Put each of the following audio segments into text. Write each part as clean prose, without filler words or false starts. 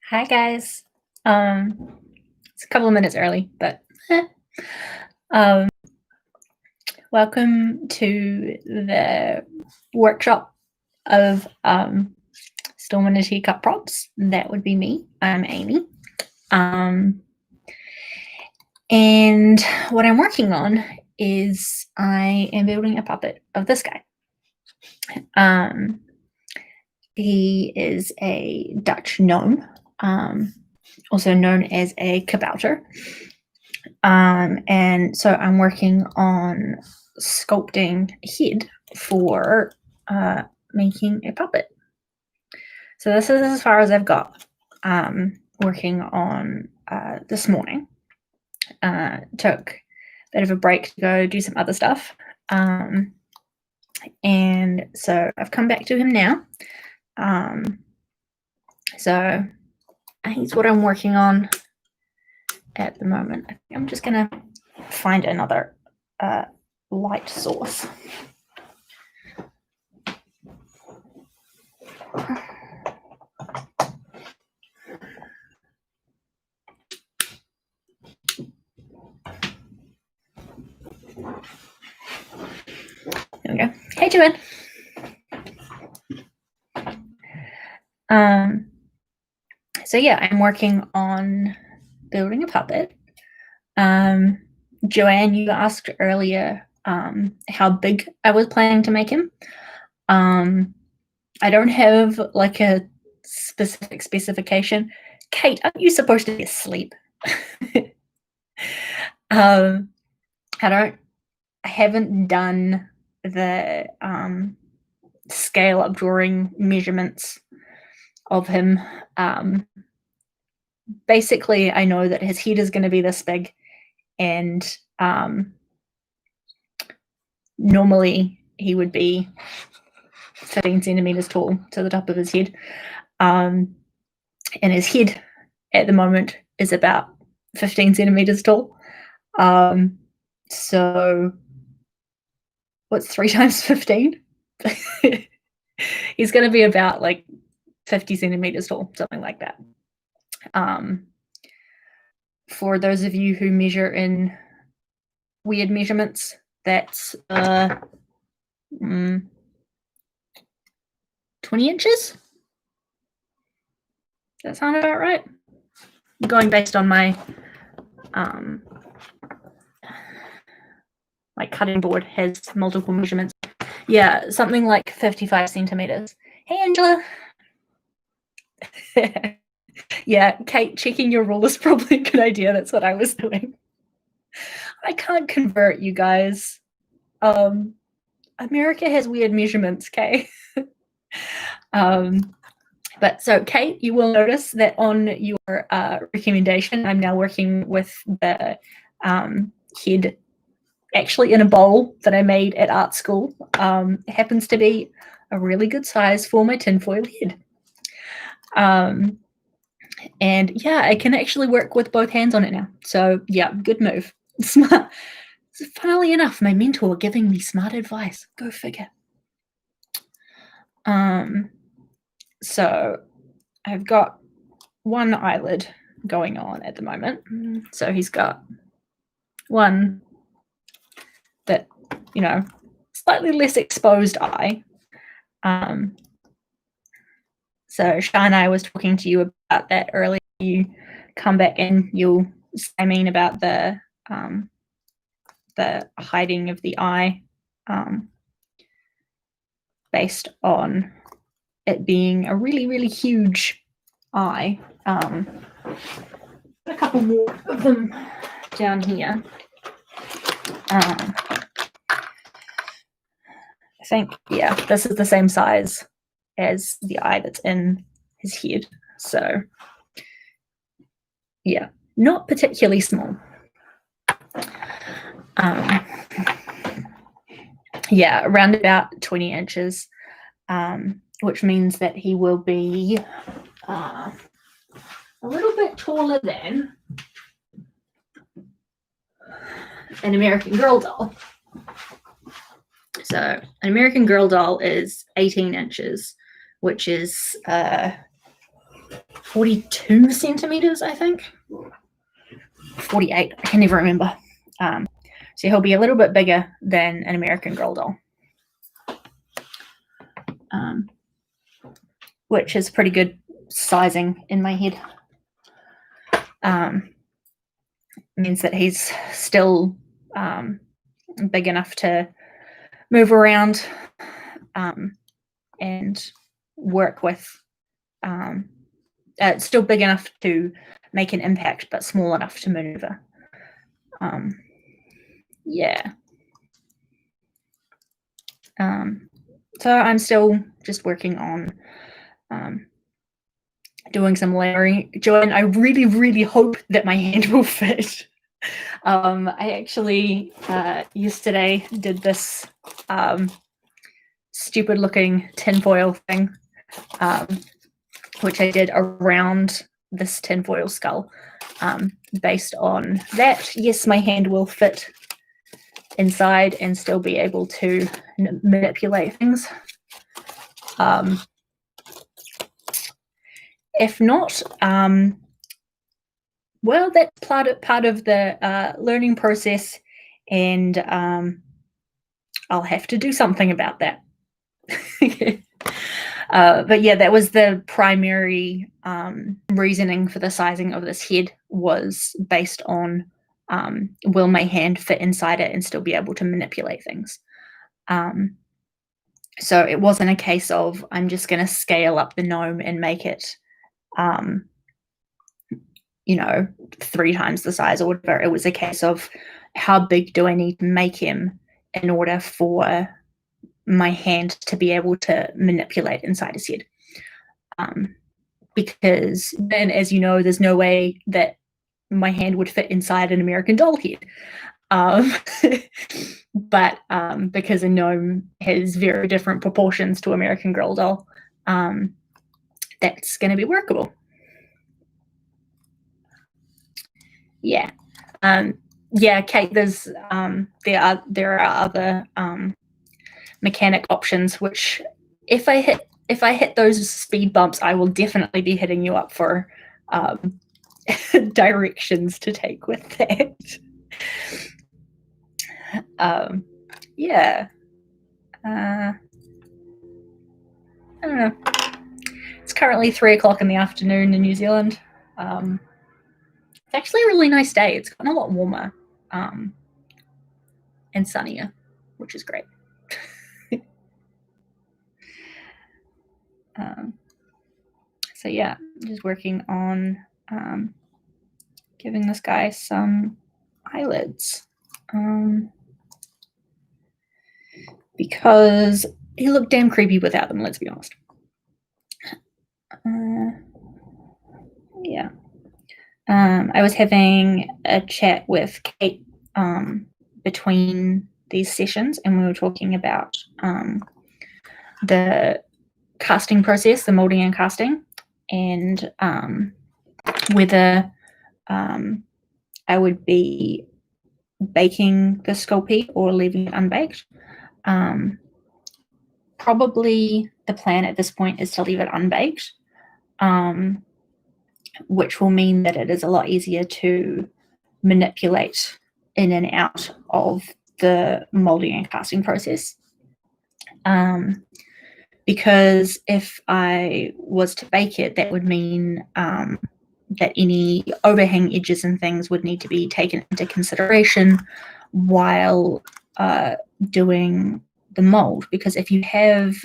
Hi guys. It's a couple of minutes early, but um, welcome to the workshop of Storm in a Teacup props. That would be me. I'm Amy. And what I'm working on is I am building a puppet of this guy. He is a Dutch gnome, also known as a kabouter. And so I'm working on sculpting a head for making a puppet. So this is as far as I've got. Working on this morning. Took a bit of a break to go do some other stuff. And so I've come back to him now. So he's what I'm working on at the moment. I think I'm just gonna find another light source. There we go. Hey, Joanne. So yeah, I'm working on building a puppet. Joanne, you asked earlier how big I was planning to make him. I don't have like a specific specification. Kate, aren't you supposed to be asleep? I haven't done the scale up drawing measurements of him. Basically, I know that his head is going to be this big, and normally he would be 15 centimeters tall to the top of his head. And his head at the moment is about 15 centimeters tall. So what's 3 times 15? He's going to be about like 50 centimeters tall, something like that. For those of you who measure in weird measurements, that's 20 inches. Does that sound about right? Going based on my my cutting board has multiple measurements. Yeah, something like 55 centimeters. Hey, Angela. Yeah, Kate, checking your rule is probably a good idea. That's what I was doing. I can't convert, you guys. America has weird measurements, Kay. But so, Kate, you will notice that on your recommendation, I'm now working with the head actually in a bowl that I made at art school. It happens to be a really good size for my tinfoil head. And yeah, I can actually work with both hands on it now. So yeah, good move. Smart. Funnily enough, my mentor giving me smart advice. Go figure. So I've got one eyelid going on at the moment. So he's got one that, you know, slightly less exposed eye. So Shine, I was talking to you about that earlier. You come back and you'll say mean about the hiding of the eye based on it being a really, really huge eye. A couple more of them down here. I think, yeah, this is the same size as the eye that's in his head. So, yeah, not particularly small. Yeah, around about 20 inches, which means that he will be a little bit taller than an American Girl doll. So an American Girl doll is 18 inches, which is 42 centimeters, I think. 48, I can never remember. So he'll be a little bit bigger than an American Girl doll, which is pretty good sizing in my head. Means that he's still big enough to move around and work with. It's still big enough to make an impact, but small enough to maneuver. Yeah. So I'm still just working on doing some layering. Joanne, I really, really hope that my hand will fit. I actually yesterday did this stupid looking tinfoil thing, which I did around this tinfoil skull, based on that. Yes, my hand will fit inside and still be able to manipulate things. If not, well, that's part of the learning process, and I'll have to do something about that. But yeah, that was the primary reasoning for the sizing of this head, was based on will my hand fit inside it and still be able to manipulate things. So it wasn't a case of I'm just going to scale up the gnome and make it 3 times the size or whatever. It was a case of how big do I need to make him in order for my hand to be able to manipulate inside his head. Because then, as you know, there's no way that my hand would fit inside an American doll head. But because a gnome has very different proportions to American Girl doll, that's going to be workable. Yeah. Yeah, Kate, there are other mechanic options, which if I hit those speed bumps, I will definitely be hitting you up for directions to take with that. Yeah. I don't know. It's currently 3 o'clock in the afternoon in New Zealand. It's actually a really nice day. It's gotten a lot warmer and sunnier, which is great. So yeah, just working on giving this guy some eyelids, because he looked damn creepy without them, let's be honest. Yeah. I was having a chat with Kate between these sessions, and we were talking about the casting process, the molding and casting, and whether I would be baking the Sculpey or leaving it unbaked. Probably the plan at this point is to leave it unbaked, which will mean that it is a lot easier to manipulate in and out of the molding and casting process. Because if I was to bake it, that would mean that any overhang edges and things would need to be taken into consideration while doing the mold. Because if you have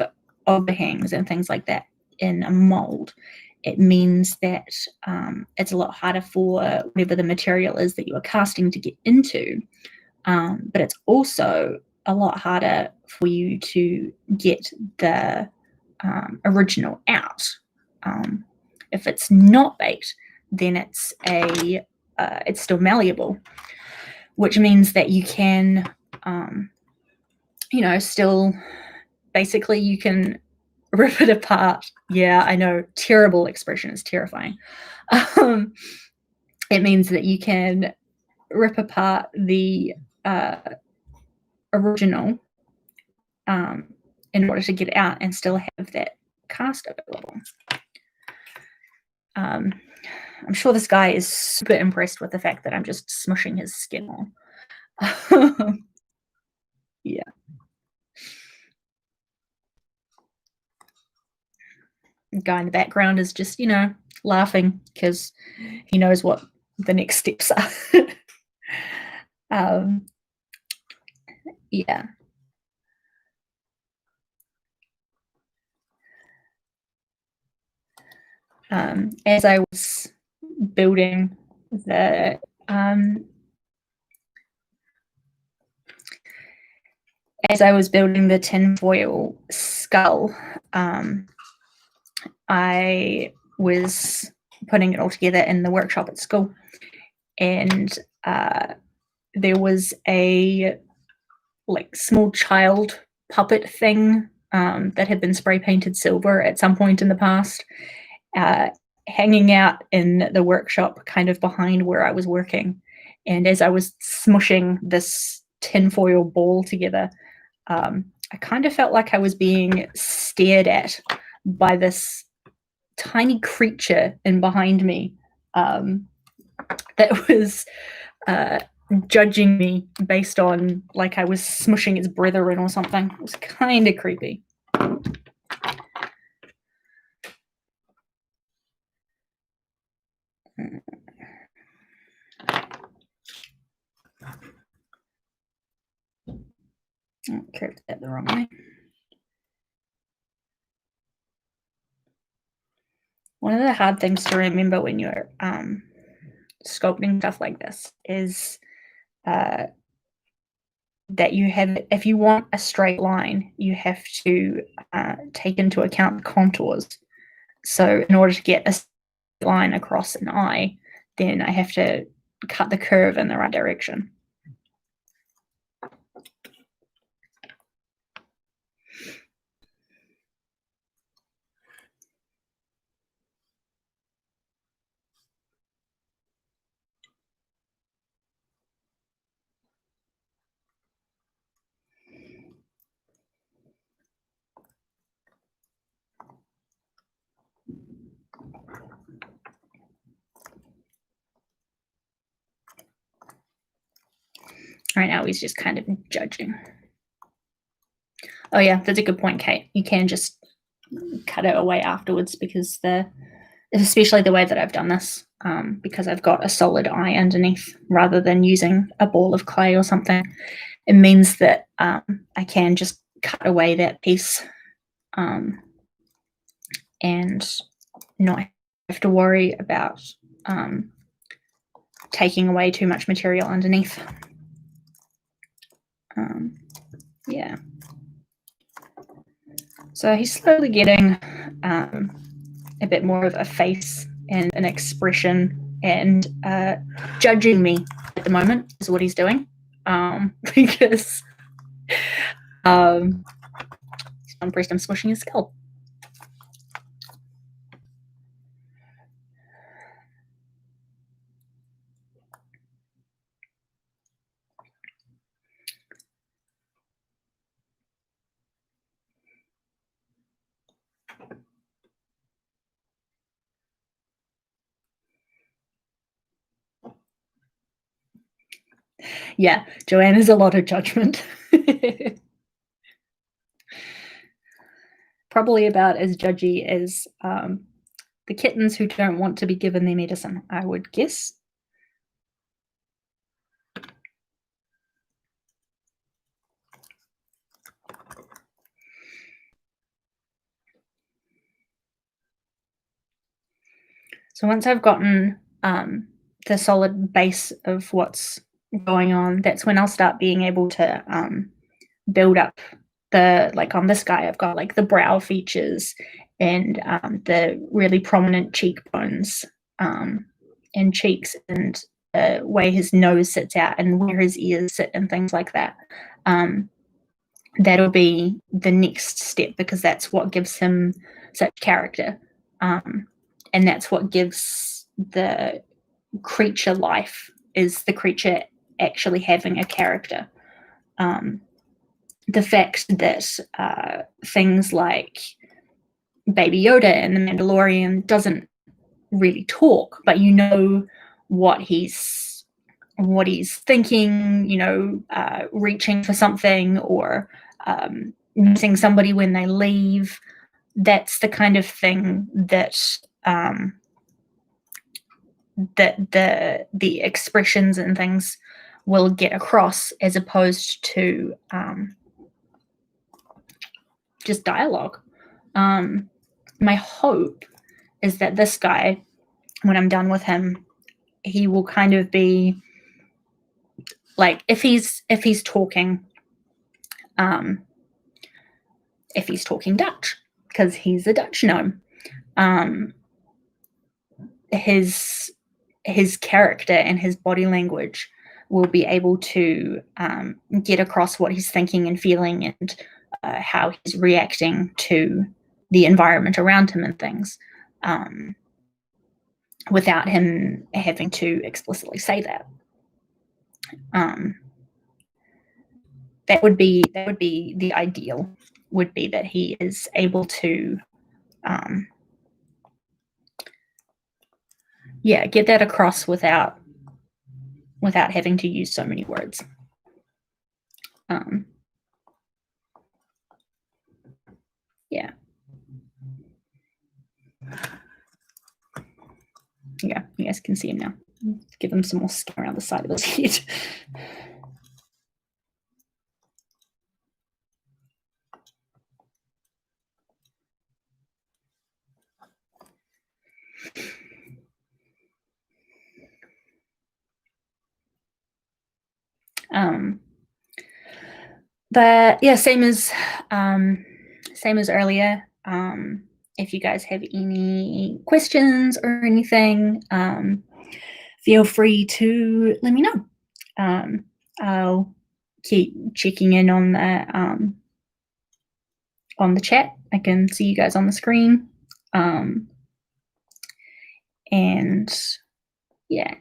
overhangs and things like that in a mold, it means that it's a lot harder for whatever the material is that you are casting to get into. But it's also a lot harder for you to get the original out. If it's not baked, then it's still malleable, which means that you can, still basically you can rip it apart. Yeah, I know, terrible expression, is terrifying. It means that you can rip apart the original in order to get it out and still have that cast available. I'm sure this guy is super impressed with the fact that I'm just smushing his skin on. Yeah. The guy in the background is just, laughing because he knows what the next steps are. um, yeah. As I was building the tinfoil skull, I was putting it all together in the workshop at school, and there was a small child puppet thing that had been spray painted silver at some point in the past, hanging out in the workshop kind of behind where I was working. And as I was smushing this tinfoil ball together, I kind of felt like I was being stared at by this tiny creature in behind me that was judging me based on like I was smushing its brethren or something. It was kind of creepy. I curved that the wrong way. One of the hard things to remember when you're sculpting stuff like this is that you have, if you want a straight line, you have to take into account contours. So in order to get a line across an eye, then I have to cut the curve in the right direction. Right now he's just kind of judging. Oh yeah, that's a good point, Kate. You can just cut it away afterwards because especially the way that I've done this, because I've got a solid eye underneath rather than using a ball of clay or something, it means that I can just cut away that piece and not have to worry about taking away too much material underneath. Yeah. So he's slowly getting a bit more of a face and an expression, and judging me at the moment is what he's doing, because he's unpressed I'm smushing his skull. Yeah, Joanne is a lot of judgment. Probably about as judgy as the kittens who don't want to be given their medicine, I would guess. So once I've gotten the solid base of what's going on, that's when I'll start being able to build up on this guy, I've got like the brow features and the really prominent cheekbones and cheeks, and the way his nose sits out and where his ears sit and things like that. That'll be the next step, because that's what gives him such character. And that's what gives the creature life, is the creature actually having a character. The fact that things like Baby Yoda and the Mandalorian doesn't really talk, but you know what he's thinking, you know, reaching for something or missing somebody when they leave. That's the kind of thing that that the expressions and things will get across, as opposed to just dialogue. My hope is that this guy, when I'm done with him, he will kind of be like, if he's talking Dutch, because he's a Dutch gnome, his character and his body language will be able to get across what he's thinking and feeling, and how he's reacting to the environment around him and things, without him having to explicitly say that. That would be the ideal, would be that he is able to get that across without having to use so many words. Yeah, you guys can see him now. Give him some more skin around the side of his head. But yeah, same as earlier. If you guys have any questions or anything, feel free to let me know. I'll keep checking in on the chat. I can see you guys on the screen. And yeah.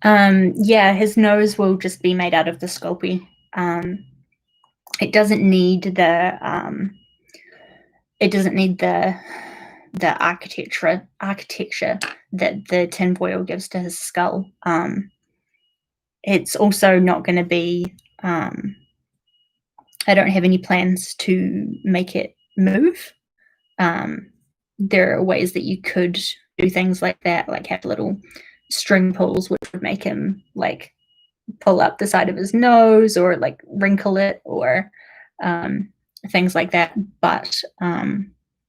Yeah, his nose will just be made out of the Sculpey. It doesn't need the architecture that the tinfoil gives to his skull. It's also not going to be. I don't have any plans to make it move. There are ways that you could do things like that, like have little string pulls, which would make him like pull up the side of his nose or like wrinkle it or things like that. But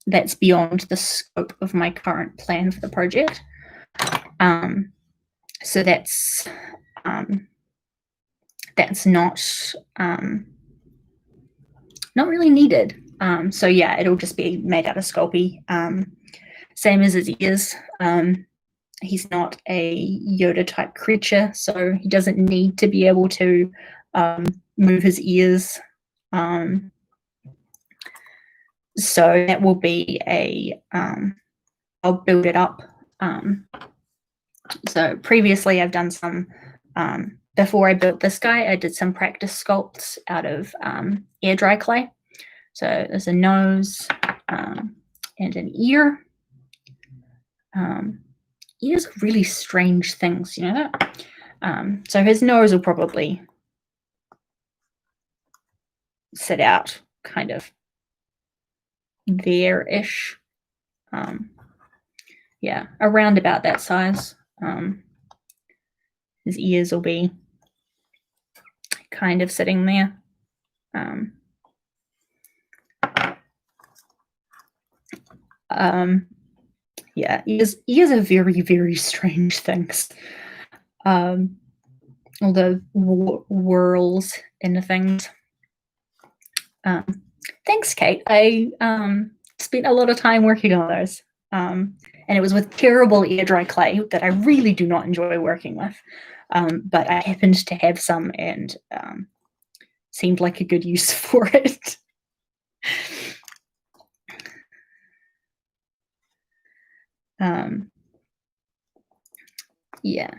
that's beyond the scope of my current plan for the project. So that's not really needed. So yeah, it'll just be made out of Sculpey. Same as his ears. He's not a Yoda type creature, so he doesn't need to be able to move his ears. So that will be I'll build it up. So previously I've done some, before I built this guy, I did some practice sculpts out of air dry clay. So there's a nose and an ear. Ears are really strange things, you know that? So his nose will probably sit out kind of there-ish. Yeah, around about that size. His ears will be kind of sitting there. Yeah, ears are very, very strange things. All the whirls and things. Thanks, Kate. I spent a lot of time working on those. And it was with terrible air dry clay that I really do not enjoy working with. But I happened to have some and seemed like a good use for it. Yeah,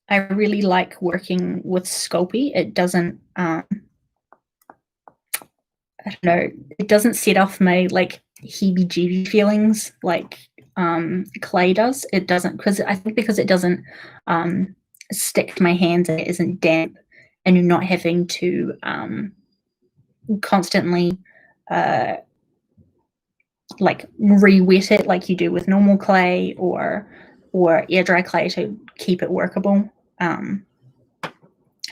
I really like working with Sculpey. It doesn't, I don't know, it doesn't set off my like heebie-jeebie feelings like clay does. It doesn't, because I think because it doesn't stick to my hands and it isn't damp, and you're not having to constantly like re-wet it like you do with normal clay or air dry clay to keep it workable.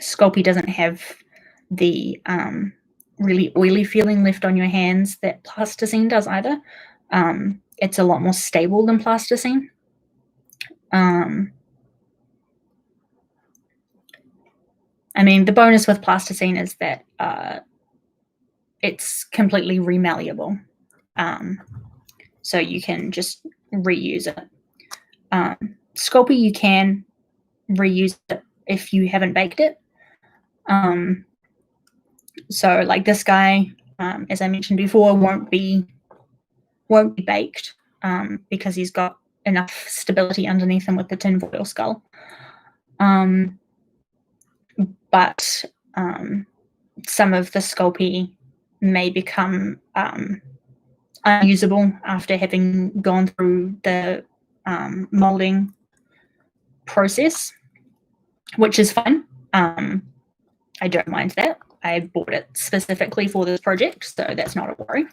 Sculpey doesn't have the really oily feeling left on your hands that plasticine does either. It's a lot more stable than plasticine. I mean, the bonus with plasticine is that it's completely remalleable. So you can just reuse it. Sculpey, you can reuse it if you haven't baked it. So like this guy, as I mentioned before, won't be baked because he's got enough stability underneath him with the tinfoil skull. But some of the Sculpey may become unusable after having gone through the molding process, which is fine. I don't mind that. I bought it specifically for this project, so that's not a worry.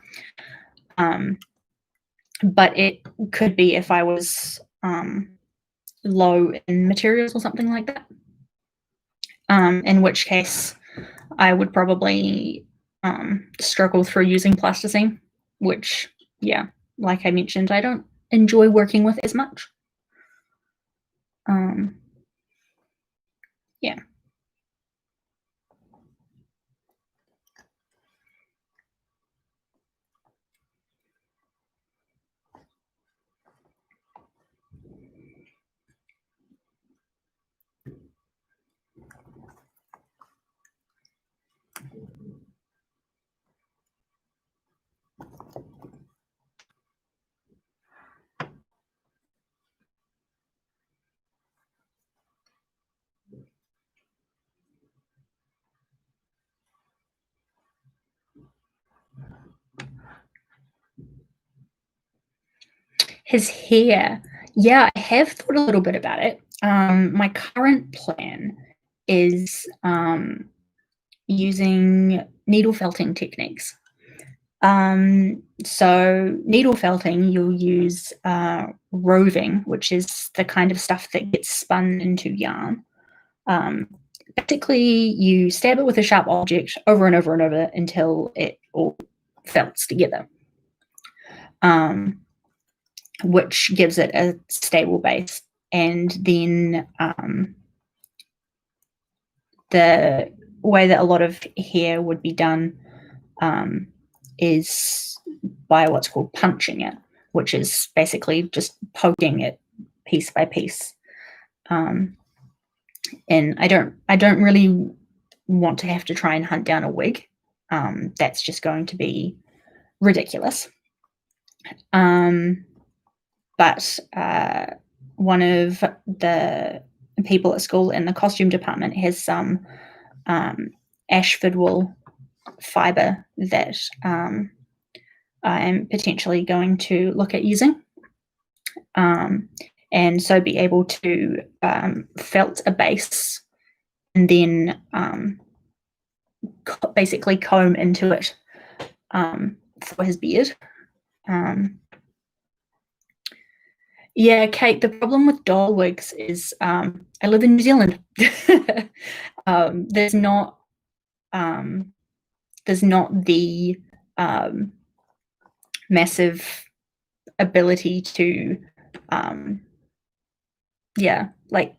But it could be if I was low in materials or something like that, in which case I would probably struggle through using plasticine, which, yeah, like I mentioned, I don't enjoy working with as much. Yeah. His hair. Yeah, I have thought a little bit about it. My current plan is using needle felting techniques. So needle felting, you'll use roving, which is the kind of stuff that gets spun into yarn. Basically, you stab it with a sharp object over and over and over until it all felts together, which gives it a stable base. And then the way that a lot of hair would be done is by what's called punching it, which is basically just poking it piece by piece. And I don't really want to have to try and hunt down a wig. That's just going to be ridiculous. But one of the people at school in the costume department has some ashford wool fiber that I am potentially going to look at using. And and so be able to felt a base and then basically comb into it for his beard. Yeah, Kate, the problem with doll wigs is I live in New Zealand. There's not the massive ability to like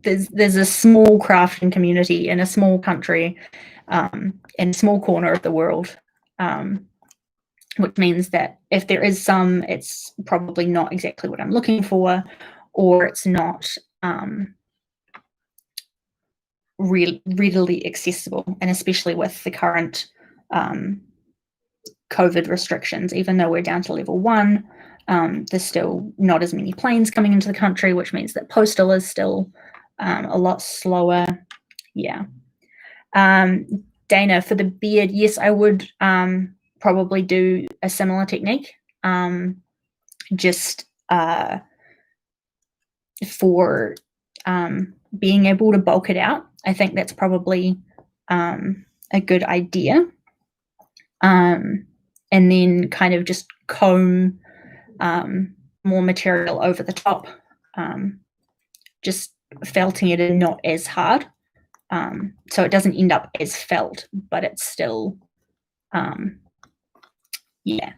there's a small crafting community in a small country in a small corner of the world, which means that if there is some, it's probably not exactly what I'm looking for, or it's not readily accessible. And especially with the current COVID restrictions, even though we're down to level 1, there's still not as many planes coming into the country, which means that postal is still a lot slower. Yeah. Dana, for the beard, yes, I would probably do a similar technique, just for being able to bulk it out. I think that's probably a good idea. And then kind of just comb more material over the top, just felting it in not as hard. So it doesn't end up as felt, but it's still, yeah.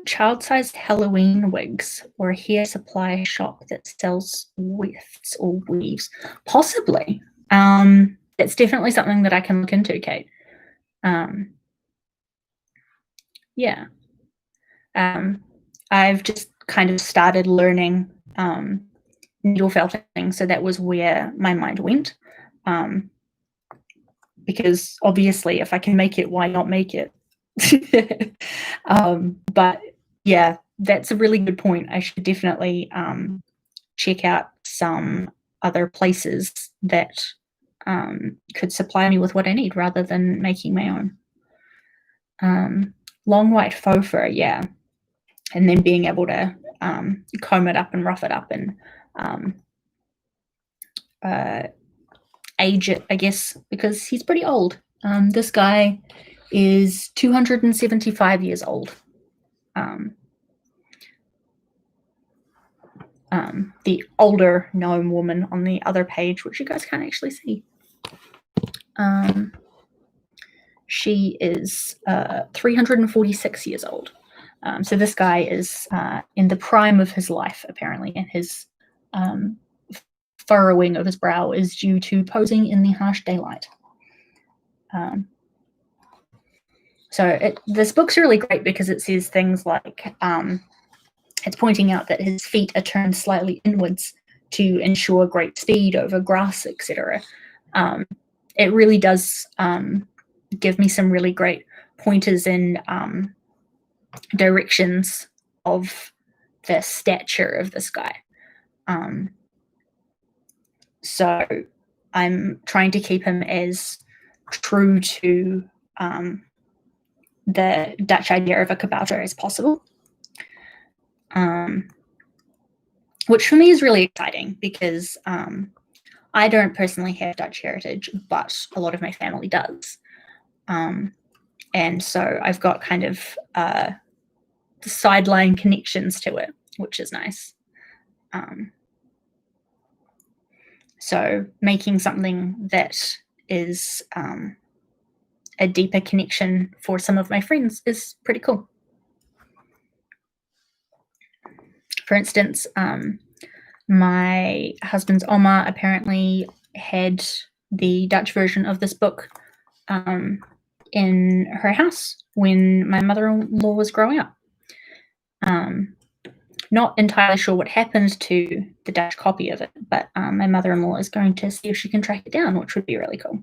Child-sized Halloween wigs or a hair supply shop that sells wefts or weaves. Possibly. It's definitely something that I can look into, Kate. Yeah. I've just kind of started learning needle felting, so that was where my mind went. Because obviously, if I can make it, why not make it? But yeah, that's a really good point. I should definitely check out some other places that could supply me with what I need rather than making my own. Long white faux fur, yeah, and then being able to comb it up and rough it up and age it, I guess, because he's pretty old. This guy is 275 years old. The older gnome woman on the other page, which you guys can't actually see, she is 346 years old. So this guy is in the prime of his life, apparently, and his furrowing of his brow is due to posing in the harsh daylight. So this book's really great because it says things like, it's pointing out that his feet are turned slightly inwards to ensure great speed over grass, etc. It really does give me some really great pointers in directions of the stature of this guy. So I'm trying to keep him as true to the Dutch idea of a kabouter as possible. Which for me is really exciting because I don't personally have Dutch heritage, but a lot of my family does. And so I've got kind of sideline connections to it, which is nice. So making something that is a deeper connection for some of my friends is pretty cool. For instance, my husband's Oma apparently had the Dutch version of this book in her house when my mother-in-law was growing up. Not entirely sure what happened to the Dutch copy of it, but my mother-in-law is going to see if she can track it down, which would be really cool.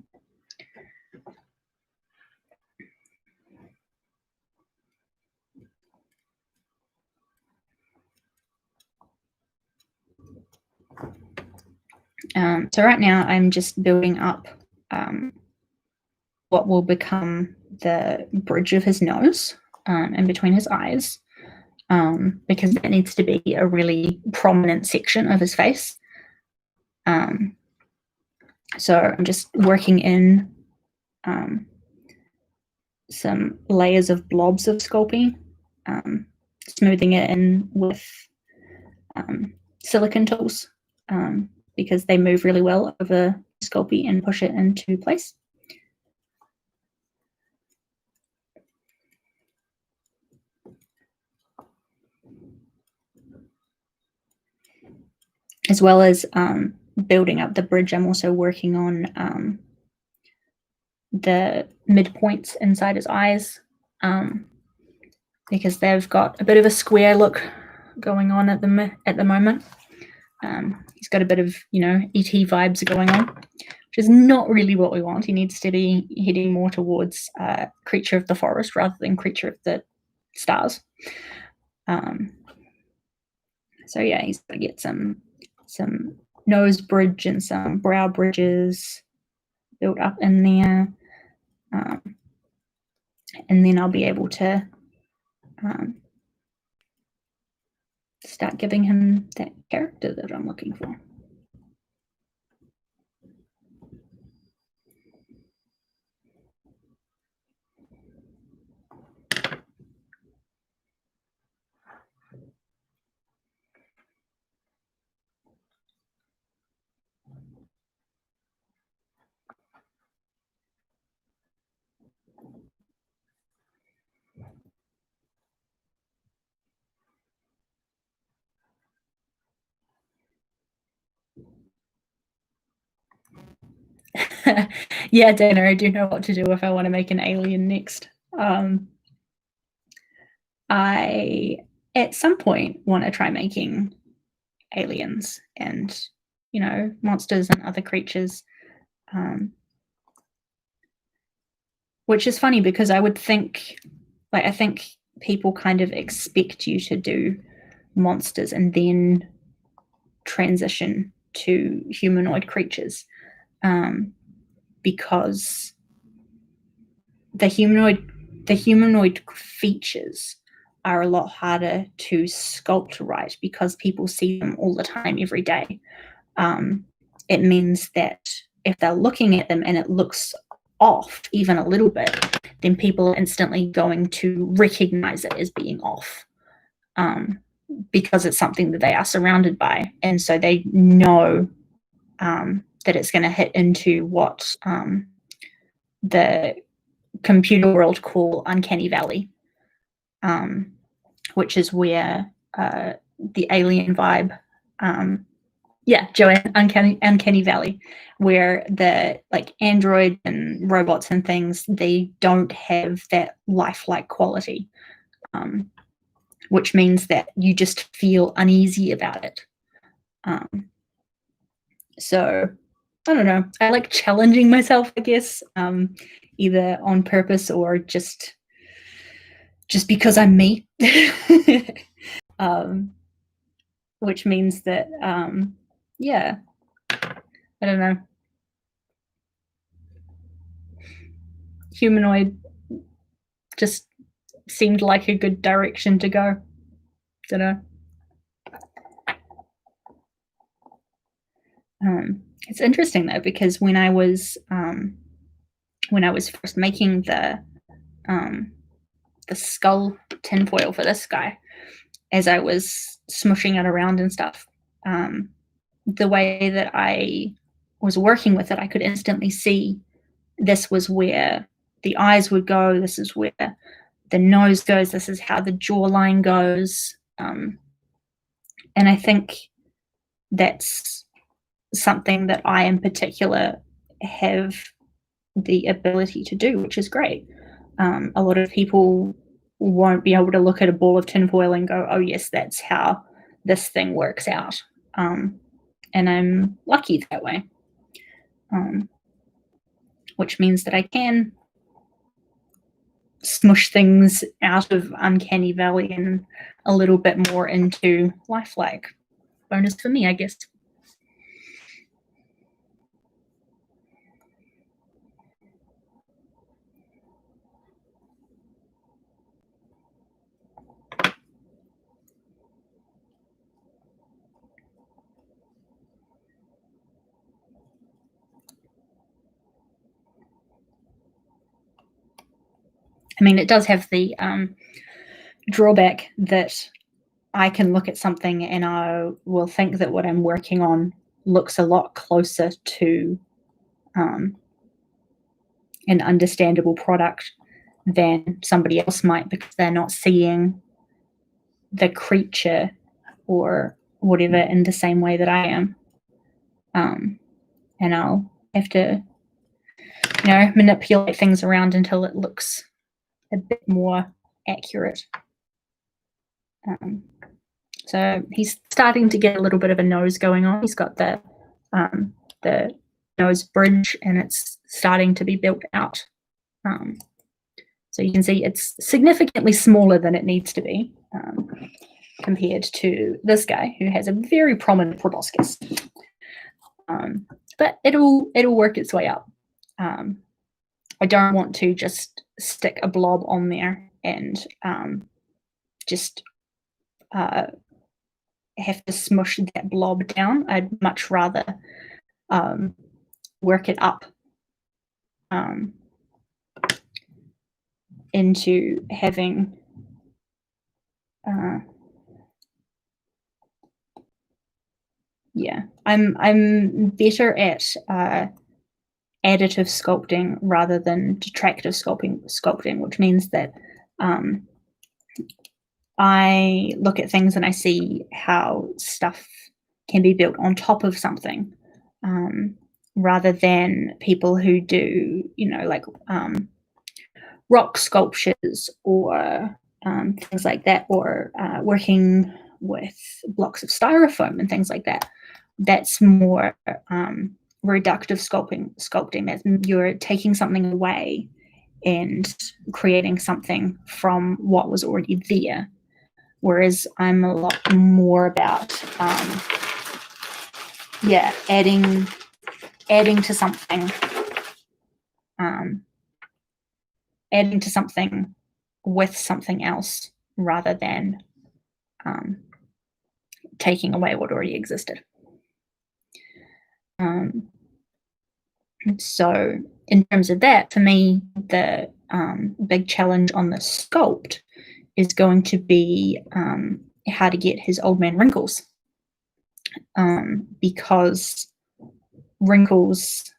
So right now I'm just building up what will become the bridge of his nose in between his eyes. because that needs to be a really prominent section of his face. So I'm just working in some layers of blobs of Sculpey, smoothing it in with silicone tools, because they move really well over Sculpey and push it into place. As well as building up the bridge, I'm also working on the midpoints inside his eyes, because they've got a bit of a square look going on at the moment. He's got a bit of, ET vibes going on, which is not really what we want. He needs to be heading more towards creature of the forest rather than creature of the stars. So yeah, he's got to get some nose bridge and some brow bridges built up in there, and then I'll be able to start giving him that character that I'm looking for. Yeah, Dana, I do know what to do if I want to make an alien next. I, at some point, want to try making aliens and, monsters and other creatures, which is funny because I would think, I think people kind of expect you to do monsters and then transition to humanoid creatures, because the humanoid features are a lot harder to sculpt right because people see them all the time, every day. It means that if they're looking at them and it looks off even a little bit, then people are instantly going to recognize it as being off, because it's something that they are surrounded by. And so they know that it's going to hit into what the computer world call uncanny valley, which is where the alien vibe, Joanne, uncanny valley, where the android and robots and things, they don't have that lifelike quality, which means that you just feel uneasy about it. So I don't know. I like challenging myself, I guess, either on purpose or just because I'm me. Which means that, I don't know. Humanoid just seemed like a good direction to go. Don't know. It's interesting though, because when I was first making the skull tinfoil for this guy, as I was smushing it around and stuff, the way that I was working with it, I could instantly see this was where the eyes would go, this is where the nose goes, this is how the jawline goes. And I think that's something that I in particular have the ability to do, which is great. A lot of people won't be able to look at a ball of tinfoil and go, oh yes, that's how this thing works out. And I'm lucky that way, which means that I can smush things out of uncanny valley and a little bit more into lifelike. Bonus for me, I guess. I mean, it does have the drawback that I can look at something and I will think that what I'm working on looks a lot closer to an understandable product than somebody else might, because they're not seeing the creature or whatever in the same way that I am. And I'll have to, manipulate things around until it looks a bit more accurate. So he's starting to get a little bit of a nose going on. He's got the nose bridge, and it's starting to be built out. So you can see it's significantly smaller than it needs to be compared to this guy, who has a very prominent proboscis. But it'll work its way up. I don't want to just stick a blob on there and just have to smush that blob down. I'd much rather work it up into having I'm better at additive sculpting rather than detractive sculpting, which means that I look at things and I see how stuff can be built on top of something, rather than people who do, like rock sculptures or things like that, or working with blocks of styrofoam and things like that. That's more reductive sculpting. That you're taking something away and creating something from what was already there. Whereas I'm a lot more about adding to something, adding to something with something else, rather than taking away what already existed. So in terms of that, for me, the big challenge on the sculpt is going to be how to get his old man wrinkles, because wrinkles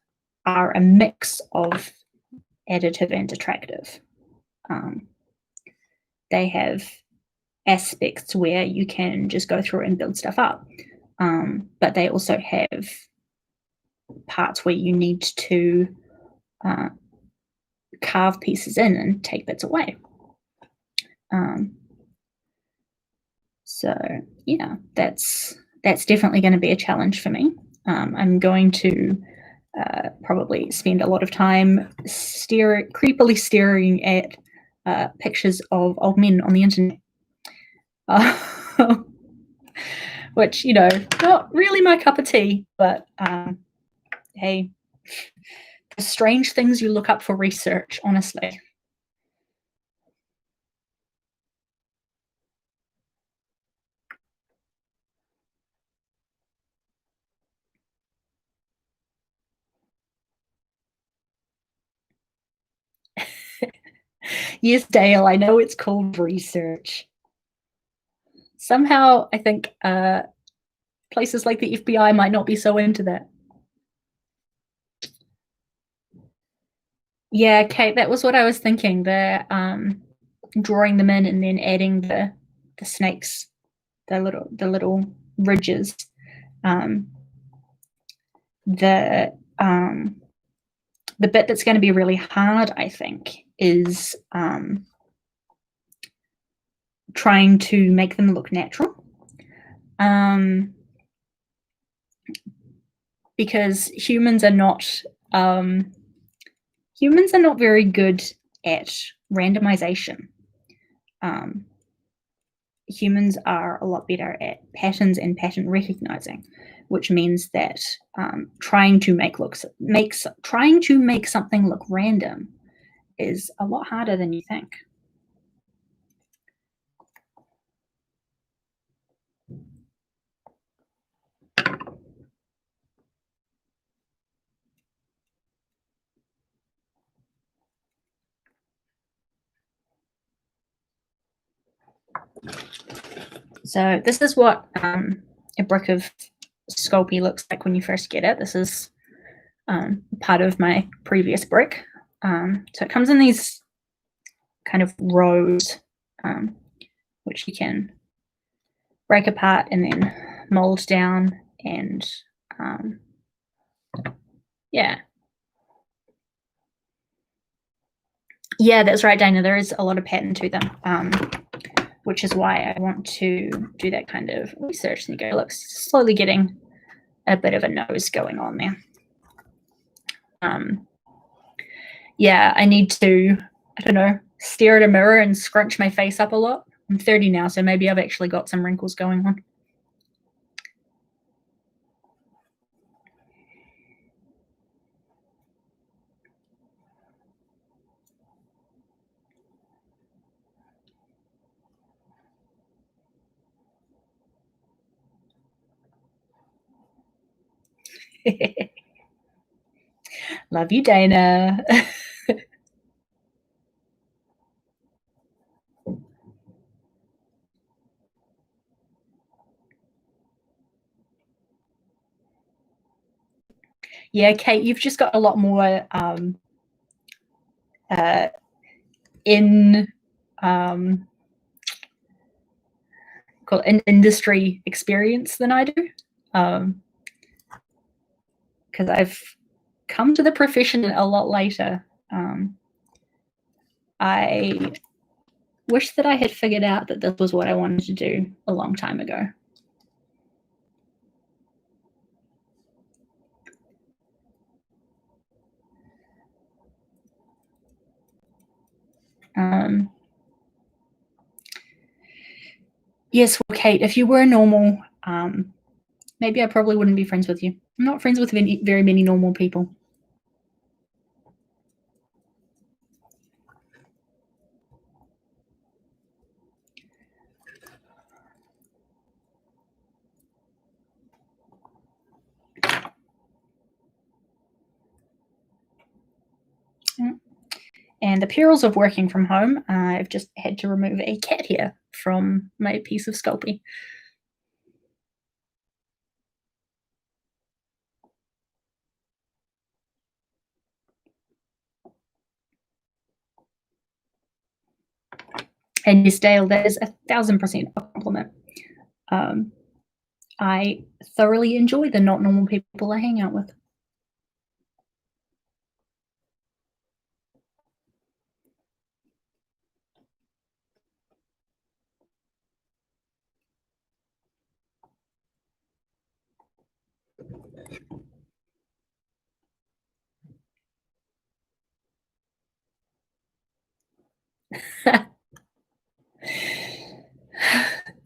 are a mix of additive and detractive. They have aspects where you can just go through and build stuff up, but they also have parts where you need to carve pieces in and take bits away. So yeah, that's definitely going to be a challenge for me. I'm going to probably spend a lot of time creepily staring at pictures of old men on the internet, which, not really my cup of tea, but hey, the strange things you look up for research, honestly. Yes, Dale, I know it's called research. Somehow, I think places like the FBI might not be so into that. Yeah, Kate, that was what I was thinking. The drawing them in and then adding the snakes, the little ridges. The bit that's going to be really hard, I think, is trying to make them look natural, because humans are not very good at randomization. Humans are a lot better at patterns and pattern recognizing, which means that trying to make something look random is a lot harder than you think. So this is what a brick of Sculpey looks like when you first get it. This is part of my previous brick. So it comes in these kind of rows, which you can break apart and then mold down, and yeah. Yeah, that's right, Dana. There is a lot of pattern to them, which is why I want to do that kind of research. And you go, look, slowly getting a bit of a nose going on there. Yeah, I need to, I don't know, stare at a mirror and scrunch my face up a lot. I'm 30 now, so maybe I've actually got some wrinkles going on. Love you, Dana. Yeah, Kate, you've just got a lot more in industry experience than I do, because I've come to the profession a lot later. I wish that I had figured out that this was what I wanted to do a long time ago. Yes, well, Kate, if you were normal, maybe I probably wouldn't be friends with you. I'm not friends with very many normal people. And the perils of working from home, I've just had to remove a cat hair from my piece of Sculpey. And yes, Dale, that is 1,000% a compliment. I thoroughly enjoy the not normal people I hang out with.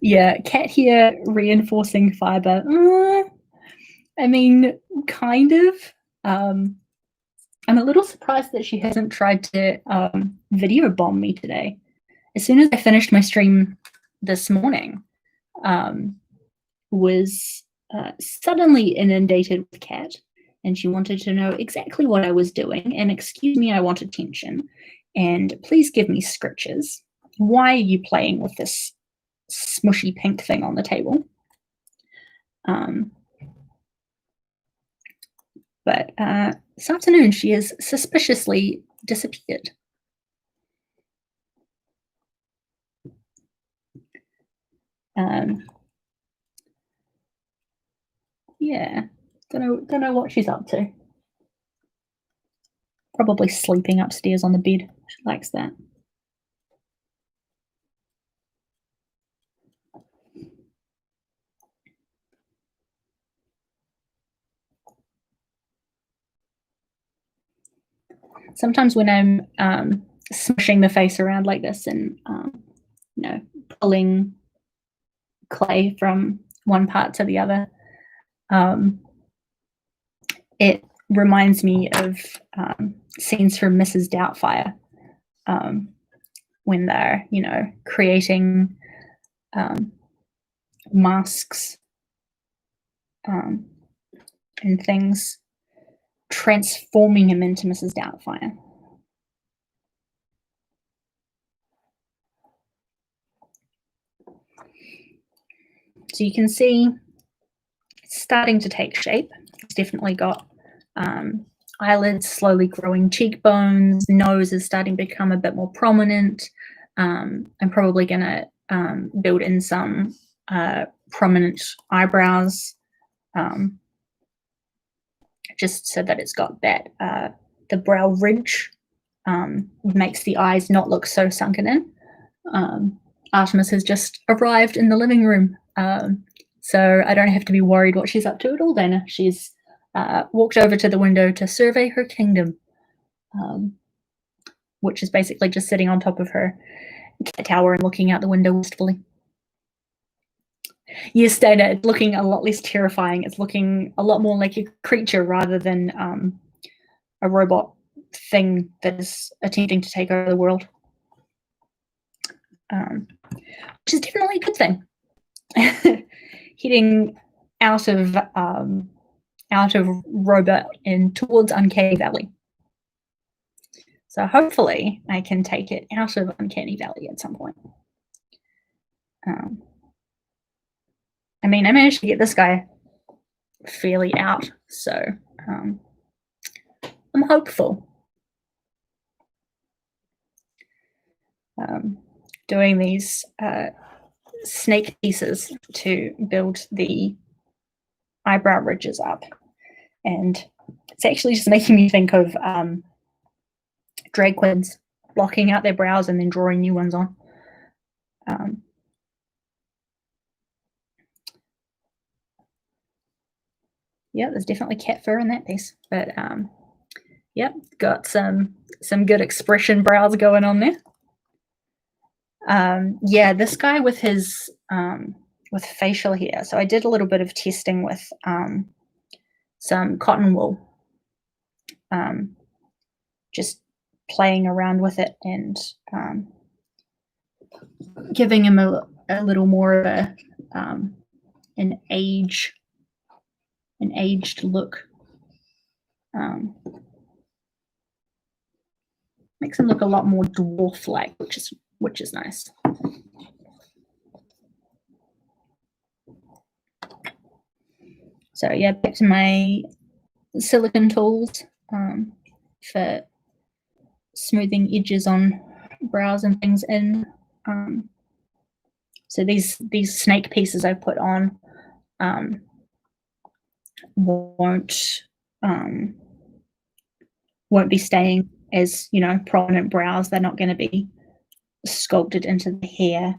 Yeah, cat hair reinforcing fiber. I mean, kind of. I'm a little surprised that she hasn't tried to video bomb me today. As soon as I finished my stream this morning, was suddenly inundated with cat, and she wanted to know exactly what I was doing, and excuse me, I want attention, and please give me scriptures. Why are you playing with this smushy pink thing on the table? But this afternoon she has suspiciously disappeared. Yeah, don't know what she's up to. Probably sleeping upstairs on the bed. She likes that. Sometimes when I'm smushing the face around like this and you know, pulling clay from one part to the other, it reminds me of scenes from Mrs. Doubtfire, when they're, you know, creating masks and things, transforming him into Mrs. Doubtfire. So you can see it's starting to take shape. It's definitely got eyelids slowly growing, cheekbones, nose is starting to become a bit more prominent. I'm probably going to build in some prominent eyebrows, just so that it's got that the brow ridge makes the eyes not look so sunken in. Artemis has just arrived in the living room, so I don't have to be worried what she's up to at all then. She's walked over to the window to survey her kingdom, which is basically just sitting on top of her cat tower and looking out the window wistfully. Yes, Dana, it's looking a lot less terrifying. It's looking a lot more like a creature rather than a robot thing that is attempting to take over the world, which is definitely a good thing. Heading out of robot and towards Uncanny Valley. So hopefully I can take it out of Uncanny Valley at some point. I mean, I managed to get this guy fairly out, so I'm hopeful. Doing these snake pieces to build the eyebrow ridges up, and it's actually just making me think of drag queens blocking out their brows and then drawing new ones on. Yeah, there's definitely cat fur in that piece, but yep, got some good expression brows going on there. Yeah, this guy with his with facial hair. So I did a little bit of testing with some cotton wool, just playing around with it and giving him a little more of a an aged look. Makes him look a lot more dwarf-like, which is nice. So yeah, back to my silicone tools for smoothing edges on brows and things in. So these snake pieces I put on won't be staying as, you know, prominent brows. They're not going to be sculpted into the hair.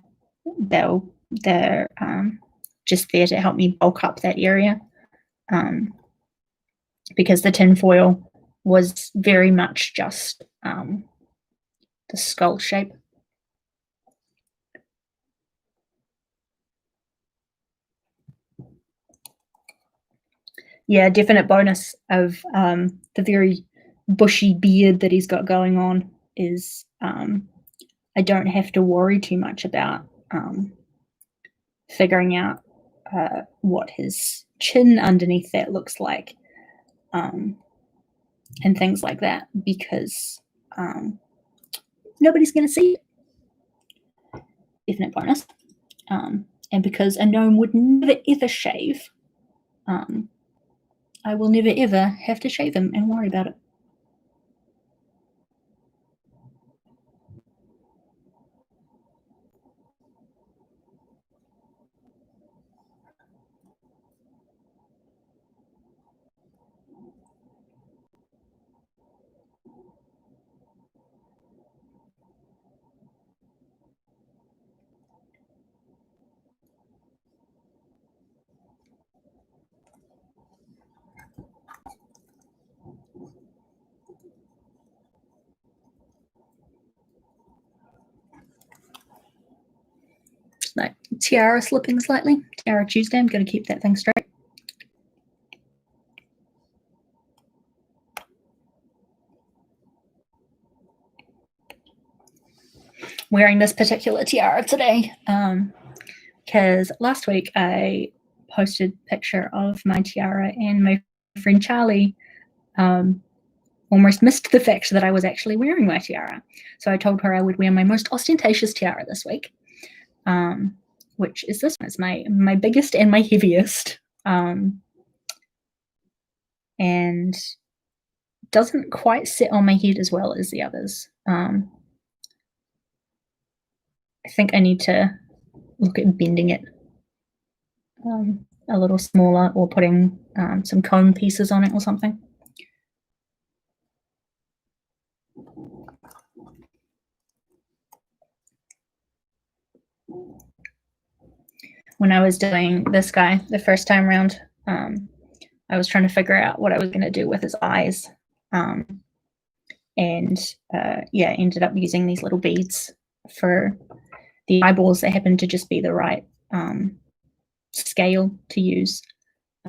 They're just there to help me bulk up that area, because the tinfoil was very much just the skull shape. Yeah, definite bonus of the very bushy beard that he's got going on is I don't have to worry too much about figuring out what his chin underneath that looks like, and things like that, because nobody's going to see it. Definite bonus. And because a gnome would never ever shave, I will never ever have to shave him and worry about it. Like tiara slipping slightly. Tiara Tuesday, I'm going to keep that thing straight. Wearing this particular tiara today because last week I posted a picture of my tiara and my friend Charlie almost missed the fact that I was actually wearing my tiara. So I told her I would wear my most ostentatious tiara this week, which is this one. It's my biggest and my heaviest, and doesn't quite sit on my head as well as the others. I think I need to look at bending it a little smaller, or putting some comb pieces on it or something. When I was doing this guy the first time around, I was trying to figure out what I was going to do with his eyes, and yeah, ended up using these little beads for the eyeballs that happened to just be the right scale to use.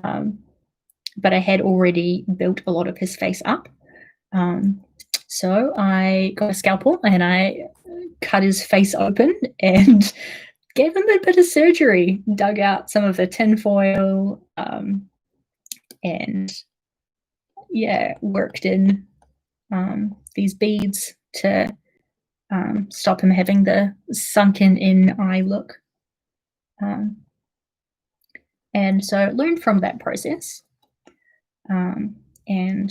But I had already built a lot of his face up. So I got a scalpel and I cut his face open and gave him a bit of surgery, dug out some of the tinfoil, and yeah, worked in these beads to stop him having the sunken in eye look. And so learned from that process. And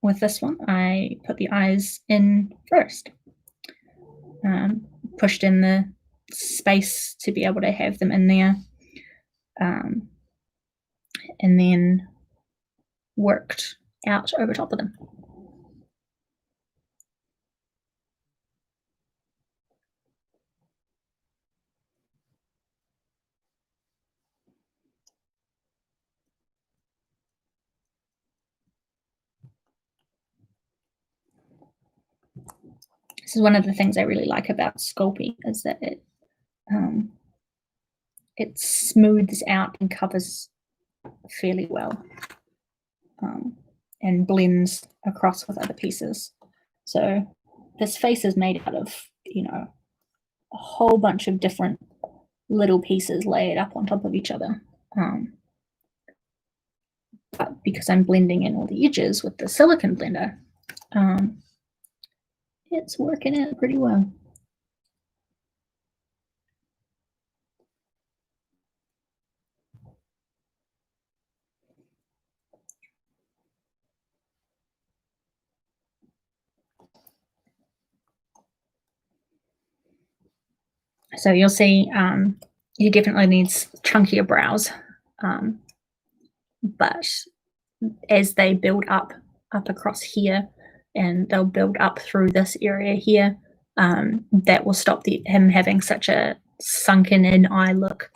with this one, I put the eyes in first, pushed in the space to be able to have them in there, and then worked out over top of them. This is one of the things I really like about sculpting, is that it smooths out and covers fairly well, and blends across with other pieces. So this face is made out of, you know, a whole bunch of different little pieces layered up on top of each other. But because I'm blending in all the edges with the silicone blender, it's working out pretty well. So you'll see he definitely needs chunkier brows, but as they build up across here, and they'll build up through this area here, that will stop him having such a sunken in eye look,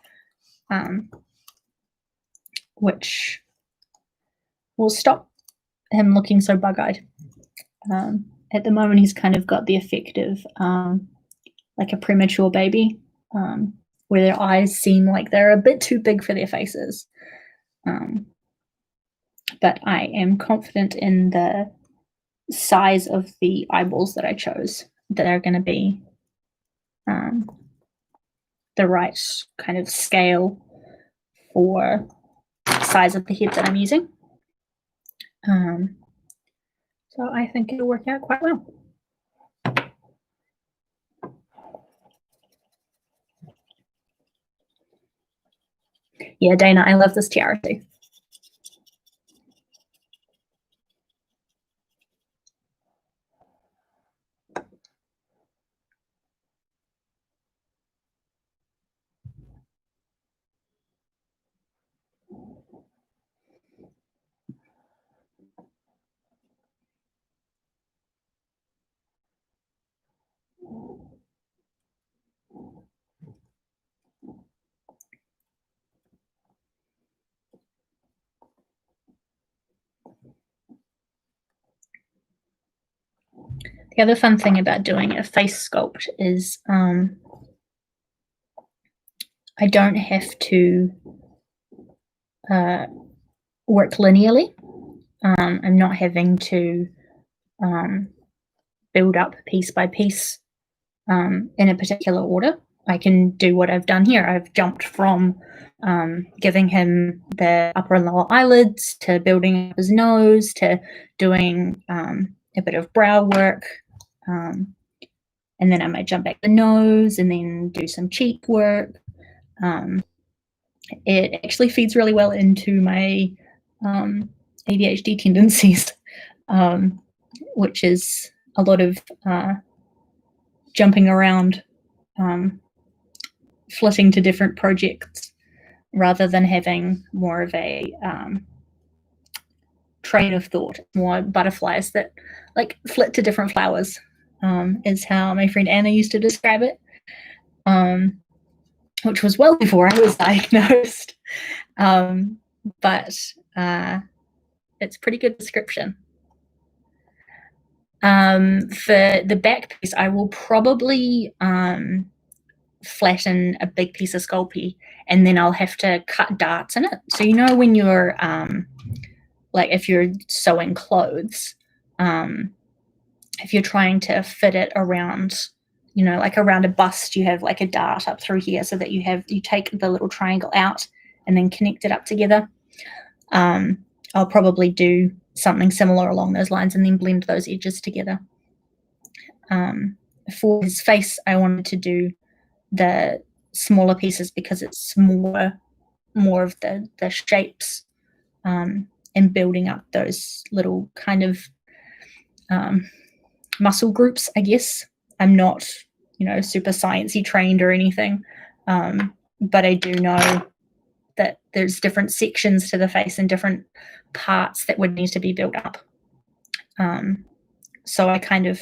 which will stop him looking so bug-eyed. At the moment, he's kind of got the effect of like a premature baby, where their eyes seem like they're a bit too big for their faces. But I am confident in the size of the eyeballs that I chose, that are going to be the right kind of scale for the size of the head that I'm using. So I think it'll work out quite well. Yeah, Dana, I love this tiara too. The other fun thing about doing a face sculpt is I don't have to work linearly. I'm not having to build up piece by piece in a particular order. I can do what I've done here. I've jumped from giving him the upper and lower eyelids, to building up his nose, to doing a bit of brow work, and then I might jump back the nose and then do some cheek work. It actually feeds really well into my ADHD tendencies, which is a lot of jumping around, flitting to different projects rather than having more of a train of thought, more butterflies that like flit to different flowers, is how my friend Anna used to describe it, which was well before I was diagnosed. But it's a pretty good description. For the back piece, I will probably flatten a big piece of Sculpey, and then I'll have to cut darts in it. So you know when you're like if you're sewing clothes, if you're trying to fit it around, you know, like around a bust, you have like a dart up through here so that you take the little triangle out and then connect it up together. I'll probably do something similar along those lines and then blend those edges together. For his face, I wanted to do the smaller pieces because it's more of the shapes, and building up those little kind of muscle groups, I guess. I'm not, you know, super sciencey trained or anything, but I do know that there's different sections to the face and different parts that would need to be built up. So I kind of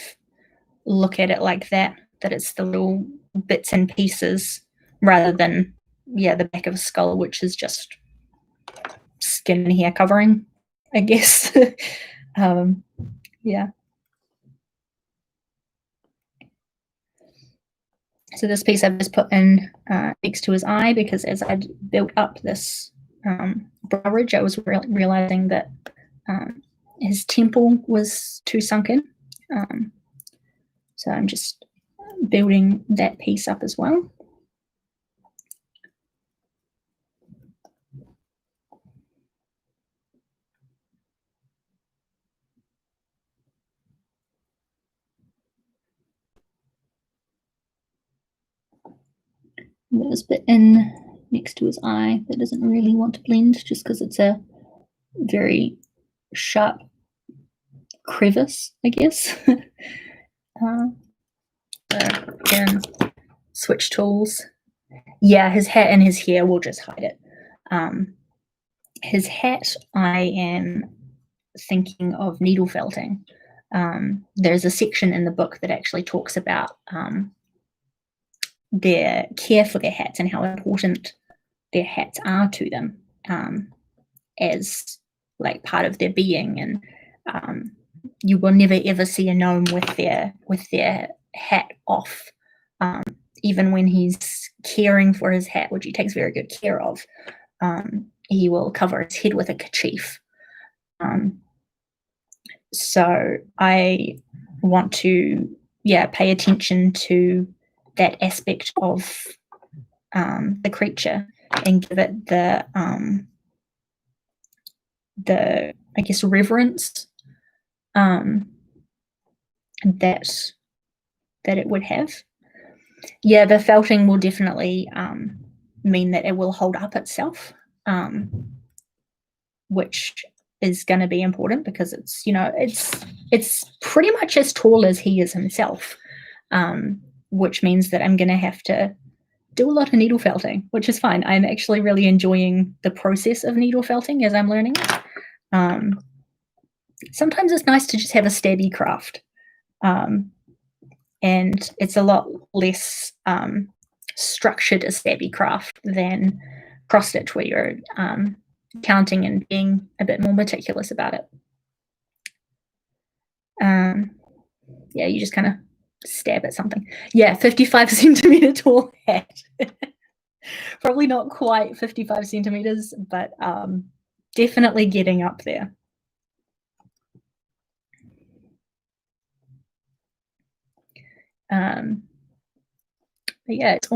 look at it like that it's the little bits and pieces rather than, yeah, the back of a skull, which is just skin and hair covering, I guess. Yeah. So this piece I've just put in next to his eye because as I'd built up this brow ridge, I was realizing that his temple was too sunken. So I'm just building that piece up as well. There's a bit in next to his eye that doesn't really want to blend just because it's a very sharp crevice, I guess. Again, switch tools. Yeah, his hat and his hair will just hide it. His hat, I am thinking of needle felting. There's a section in the book that actually talks about their care for their hats and how important their hats are to them, as like part of their being. And you will never ever see a gnome with their hat off, even when he's caring for his hat, which he takes very good care of. He will cover his head with a kerchief. So I want to, pay attention to that aspect of the creature and give it the I guess reverence that it would have. Yeah, the felting will definitely mean that it will hold up itself, which is going to be important because it's, you know, it's pretty much as tall as he is himself, which means that I'm going to have to do a lot of needle felting, which is fine. I'm actually really enjoying the process of needle felting as I'm learning it. Sometimes it's nice to just have a stabby craft, and it's a lot less structured a stabby craft than cross stitch, where you're counting and being a bit more meticulous about it. Yeah, you just kind of stab at something. Yeah, 55 centimeter tall hat. Probably not quite 55 centimeters, but definitely getting up there. But yeah, it's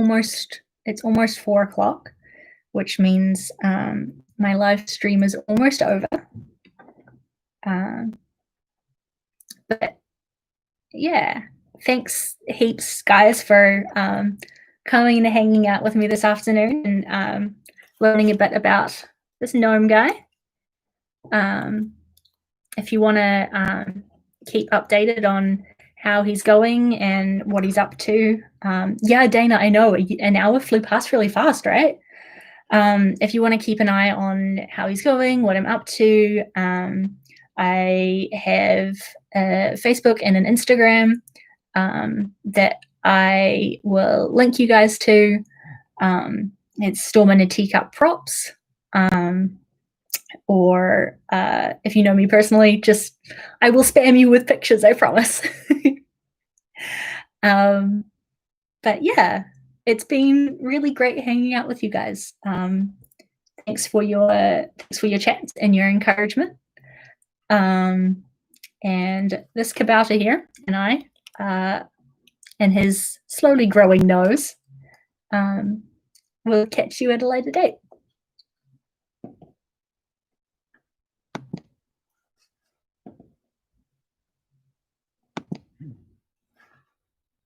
almost 4 o'clock, which means my live stream is almost over. But yeah, thanks heaps, guys, for coming and hanging out with me this afternoon and learning a bit about this gnome guy. If you want to keep updated on how he's going and what he's up to, yeah, Dana, I know an hour flew past really fast, right? If you want to keep an eye on how he's going, what I'm up to, I have a Facebook and an Instagram that I will link you guys to. It's Storm in a Teacup Props. Or if you know me personally, just I will spam you with pictures, I promise. But yeah, it's been really great hanging out with you guys. Thanks for your chats and your encouragement. And this Kabouter here and I, and his slowly growing nose, will catch you at a later date.